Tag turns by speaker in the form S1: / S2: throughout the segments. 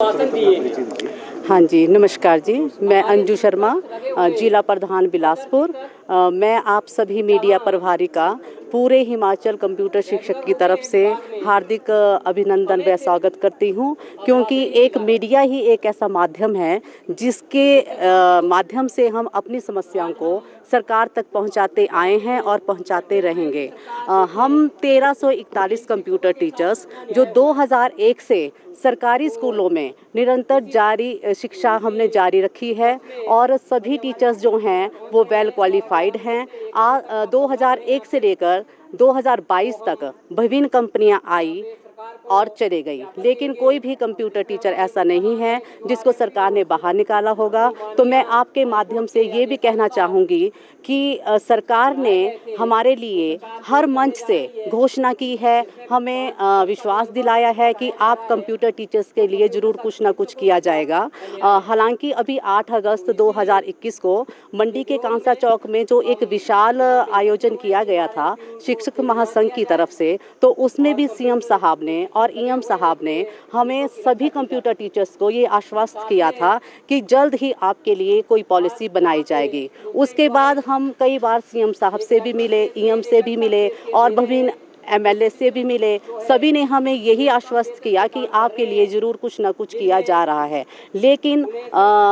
S1: हाँ जी, नमस्कार जी। मैं अंजू शर्मा, जिला प्रधान बिलासपुर। मैं आप सभी मीडिया प्रभारी का पूरे हिमाचल कंप्यूटर शिक्षक की तरफ से हार्दिक अभिनंदन व स्वागत करती हूँ, क्योंकि एक मीडिया ही एक ऐसा माध्यम है जिसके माध्यम से हम अपनी समस्याओं को सरकार तक पहुंचाते आए हैं और पहुंचाते रहेंगे। हम 1341 कंप्यूटर टीचर्स जो 2001 से सरकारी स्कूलों में निरंतर जारी शिक्षा हमने जारी रखी है और सभी टीचर्स जो हैं वो वेल क्वालिफाइड हैं। 2001 से लेकर 2022 तक विभिन्न कंपनियां आई और चले गई, लेकिन कोई भी कंप्यूटर टीचर ऐसा नहीं है जिसको सरकार ने बाहर निकाला होगा। तो मैं आपके माध्यम से ये भी कहना चाहूँगी कि सरकार ने हमारे लिए हर मंच से घोषणा की है, हमें विश्वास दिलाया है कि आप कंप्यूटर टीचर्स के लिए ज़रूर कुछ ना कुछ किया जाएगा। हालांकि अभी 8 अगस्त 2021 को मंडी के कांसा चौक में जो एक विशाल आयोजन किया गया था शिक्षक महासंघ की तरफ से, तो उसमें भी सीएम साहब ने और ईएम साहब ने हमें सभी कंप्यूटर टीचर्स को ये आश्वस्त किया था कि जल्द ही आपके लिए कोई पॉलिसी बनाई जाएगी। उसके बाद हम कई बार सीएम साहब से भी मिले, ईएम से भी मिले और विभिन्न एमएलए से भी मिले। सभी ने हमें यही आश्वस्त किया कि आपके लिए ज़रूर कुछ ना कुछ किया जा रहा है, लेकिन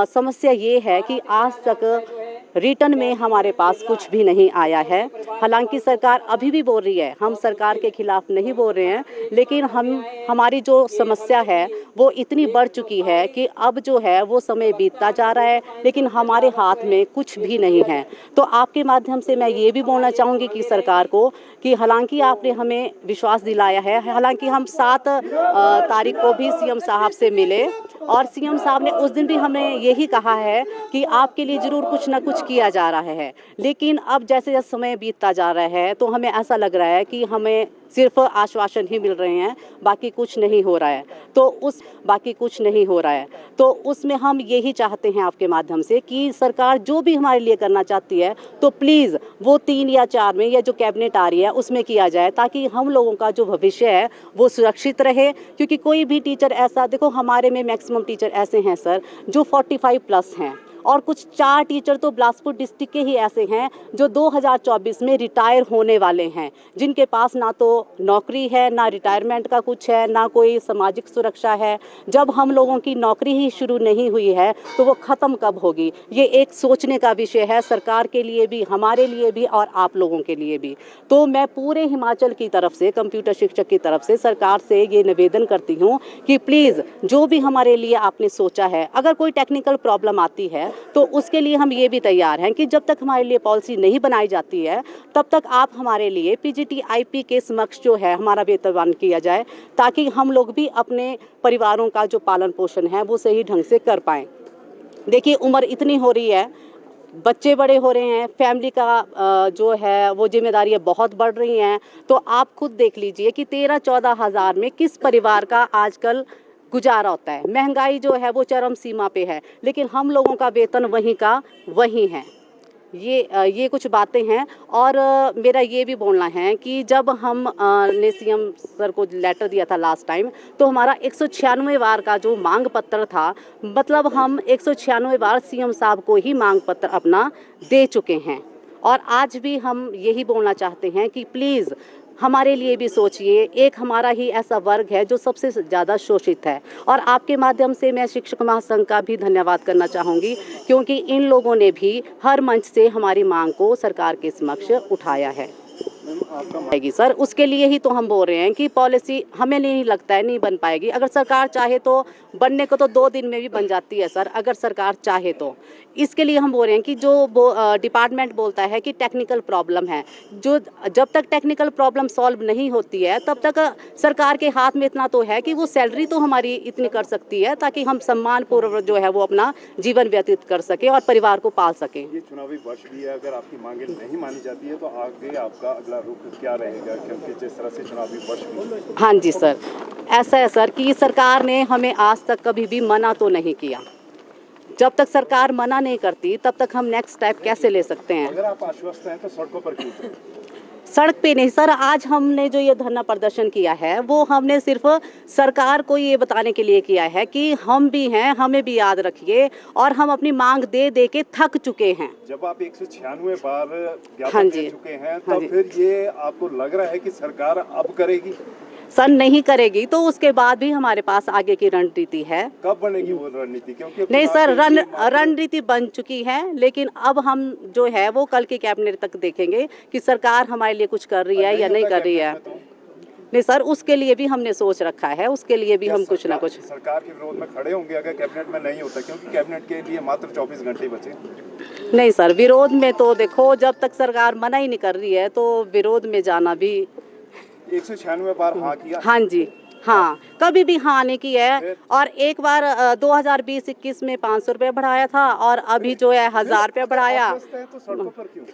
S1: समस्या ये है कि आज तक रिटर्न में हमारे पास कुछ भी नहीं आया है। हालांकि सरकार अभी भी बोल रही है, हम सरकार के खिलाफ नहीं बोल रहे हैं, लेकिन हमारी जो समस्या है वो इतनी बढ़ चुकी है कि अब जो है वो समय बीतता जा रहा है, लेकिन हमारे हाथ में कुछ भी नहीं है। तो आपके माध्यम से मैं ये भी बोलना चाहूँगी कि सरकार को कि हालांकि आपने हमें विश्वास दिलाया है, हालांकि हम 7 तारीख को भी सीएम साहब से मिले और सीएम साहब ने उस दिन भी हमें यही कहा है कि आपके लिए ज़रूर कुछ ना कुछ किया जा रहा है, लेकिन अब जैसे जैसे समय बीतता जा रहा है तो हमें ऐसा लग रहा है कि हमें सिर्फ आश्वासन ही मिल रहे हैं, बाकी कुछ नहीं हो रहा है। तो उसमें हम यही चाहते हैं आपके माध्यम से कि सरकार जो भी हमारे लिए करना चाहती है तो प्लीज़ वो 3 या 4 में या जो कैबिनेट आ रही है उसमें किया जाए, ताकि हम लोगों का जो भविष्य है वो सुरक्षित रहे। क्योंकि कोई भी टीचर ऐसा, देखो हमारे में मैक्सिमम टीचर ऐसे हैं सर जो 45+ हैं, और कुछ 4 टीचर तो बिलासपुर डिस्ट्रिक्ट के ही ऐसे हैं जो 2024 में रिटायर होने वाले हैं, जिनके पास ना तो नौकरी है, ना रिटायरमेंट का कुछ है, ना कोई सामाजिक सुरक्षा है। जब हम लोगों की नौकरी ही शुरू नहीं हुई है तो वो ख़त्म कब होगी? ये एक सोचने का विषय है सरकार के लिए भी, हमारे लिए भी और आप लोगों के लिए भी। तो मैं पूरे हिमाचल की तरफ से, कंप्यूटर शिक्षक की तरफ से सरकार से ये निवेदन करती हूँ कि प्लीज़ जो भी हमारे लिए आपने सोचा है, अगर कोई टेक्निकल प्रॉब्लम आती है तो उसके लिए हम ये भी तैयार हैं कि जब तक हमारे लिए पॉलिसी नहीं बनाई जाती है तब तक आप हमारे लिए पीजीटी-आईपी के समक्ष जो है हमारा वेतन किया जाए, ताकि हम लोग भी अपने परिवारों का जो पालन पोषण है वो सही ढंग से कर पाएँ। देखिए उम्र इतनी हो रही है, बच्चे बड़े हो रहे हैं, फैमिली का जो है वो जिम्मेदारियाँ बहुत बढ़ रही हैं। तो आप खुद देख लीजिए कि 13-14 हज़ार में किस परिवार का आजकल गुजारा होता है। महंगाई जो है वो चरम सीमा पे है, लेकिन हम लोगों का वेतन वहीं का वहीं है। ये कुछ बातें हैं। और मेरा ये भी बोलना है कि जब हम ने सीएम सर को लेटर दिया था लास्ट टाइम, तो हमारा 196 बार का जो मांग पत्र था, मतलब हम 196 बार सीएम साहब को ही मांग पत्र अपना दे चुके हैं। और आज भी हम यही बोलना चाहते हैं कि प्लीज़ हमारे लिए भी सोचिए। एक हमारा ही ऐसा वर्ग है जो सबसे ज़्यादा शोषित है, और आपके माध्यम से मैं शिक्षक महासंघ का भी धन्यवाद करना चाहूँगी, क्योंकि इन लोगों ने भी हर मंच से हमारी मांग को सरकार के समक्ष उठाया है। आएगी सर, उसके लिए ही तो हम बोल रहे हैं कि पॉलिसी हमें नहीं लगता है नहीं बन पाएगी। अगर सरकार चाहे तो बनने को तो 2 दिन में भी बन जाती है सर, अगर सरकार चाहे तो। इसके लिए हम बोल रहे हैं कि जो डिपार्टमेंट बोलता है कि टेक्निकल प्रॉब्लम है, जो जब तक टेक्निकल प्रॉब्लम सॉल्व नहीं होती है तब तक सरकार के हाथ में इतना तो है कि वो सैलरी तो हमारी इतनी कर सकती है ताकि हम सम्मानपूर्वक जो है वो अपना जीवन व्यतीत कर सके और परिवार को पाल सकें।
S2: ये चुनावी वर्ष भी है, अगर आपकी मांगें नहीं मानी जाती है तो आगे आपका अगला रुख क्या रहेगा, क्योंकि जिस तरह से चुनावी वर्ष भी।
S1: हाँ जी सर, ऐसा है सर कि सरकार ने हमें आज तक कभी भी मना तो नहीं किया। जब तक सरकार मना नहीं करती तब तक हम नेक्स्ट स्टेप कैसे ले सकते हैं?
S2: अगर आप आश्वस्त हैं तो सड़कों पर क्यों?
S1: सड़क पे नहीं सर, आज हमने जो ये धरना प्रदर्शन किया है वो हमने सिर्फ सरकार को ये बताने के लिए किया है कि हम भी हैं, हमें भी याद रखिए, और हम अपनी मांग दे दे के थक चुके हैं।
S2: जब आप 196 बार
S1: हाँ
S2: ज्ञापन
S1: जी,
S2: दे चुके हैं
S1: हाँ
S2: तब
S1: जी।
S2: फिर ये आपको लग रहा है कि सरकार अब करेगी?
S1: सर नहीं करेगी तो उसके बाद भी हमारे पास आगे की रणनीति है।
S2: कब बनेगी वो रणनीति? क्योंकि
S1: नहीं
S2: चुनाव
S1: सर,
S2: के लिए मात्र-
S1: रणनीति बन चुकी है, लेकिन अब हम जो है वो कल के कैबिनेट तक देखेंगे कि सरकार हमारे लिए कुछ कर रही है या नहीं कर रही है।
S2: कैबिनेट में
S1: नहीं सर, उसके लिए भी हमने सोच रखा है, उसके लिए भी
S2: क्या
S1: हम कुछ ना कुछ।
S2: सरकार के विरोध में खड़े होंगे अगर कैबिनेट में नहीं होता? क्योंकि कैबिनेट के लिए मात्र 24 घंटे बचे।
S1: नहीं सर, विरोध में तो देखो जब तक सरकार मना ही नहीं कर रही है तो विरोध में जाना भी।
S2: 196 बार हाँ किया।
S1: हाँ जी, हाँ, कभी भी हाँ नहीं की है। और एक बार 2020-21 में 500 रुपये बढ़ाया था, और अभी जो है 1000 रुपये बढ़ाया।
S2: आश्वस्त हैं तो सड़कों पर क्यों?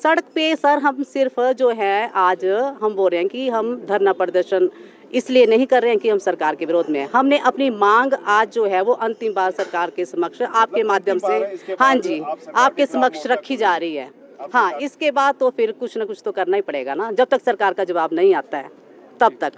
S1: सड़क पे सर हम सिर्फ जो है आज हम बोल रहे हैं कि हम धरना प्रदर्शन इसलिए नहीं कर रहे हैं कि हम सरकार के विरोध में हैं। हमने अपनी मांग आज जो है वो अंतिम बार सरकार के समक्ष आपके माध्यम से, हाँ जी, आपके समक्ष रखी जा रही है। हाँ, इसके बाद तो फिर कुछ ना कुछ तो करना ही पड़ेगा ना, जब तक सरकार का जवाब नहीं आता है तब तक।